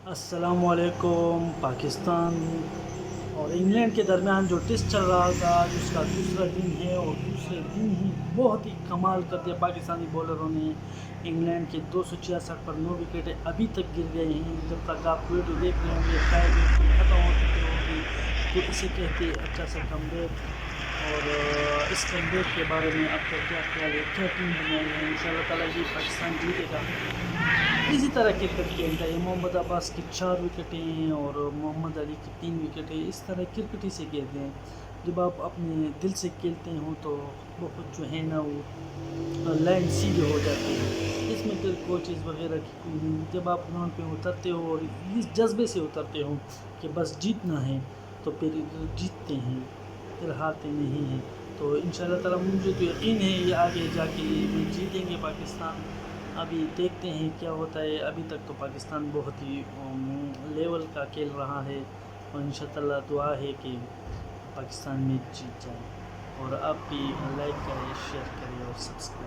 السلام علیکم۔ پاکستان اور انگلینڈ کے درمیان جو ٹیسٹ چل رہا تھا آج اس کا دوسرا دن ہے، اور دوسرے دن ہی بہت ہی کمال کر دیا پاکستانی بولروں نے۔ انگلینڈ کے 266 پر 9 وکٹیں ابھی تک گر گئے ہیں۔ جب تک آپ ویڈیو دیکھ رہے ہوں گے شاید ختم ہو چکی ہوگی، تو اسے کہتے اچھا سا کم بیک۔ اور اس کم بیک کے بارے میں آپ کا کیا خیال ہے؟ کیا ٹیم بنائی ہے؟ ان شاء اللہ تعالیٰ یہ پاکستان جیتے گا۔ اسی طرح کرکٹ کھیلتا ہے۔ محمد عباس کی 4 وکٹیں ہیں اور محمد علی کی 3 وکٹیں۔ اس طرح کرکٹ ہی سے کھیلتے ہیں۔ جب آپ اپنے دل سے کھیلتے ہوں تو بہت جو ہے نا وہ لائن سیدھے ہو جاتے ہیں۔ اس میں پھر کوچز وغیرہ کی کوئی نہیں۔ جب آپ گراؤنڈ پہ اترتے ہو اور اس جذبے سے اترتے ہو کہ بس جیتنا ہے، تو پھر جیتتے ہیں، پھر ہارتے نہیں ہیں۔ تو ان شاء اللہ تعالیٰ مجھے تو یقین ہے یہ آگے جا کے یہ جیتیں گے پاکستان۔ ابھی دیکھتے ہیں کیا ہوتا ہے۔ ابھی تک تو پاکستان بہت ہی لیول کا کھیل رہا ہے، اور انشاءاللہ دعا ہے کہ پاکستان میچ جیت جائے۔ اور آپ بھی لائک کریں، شیئر کریں اور سبسکرائب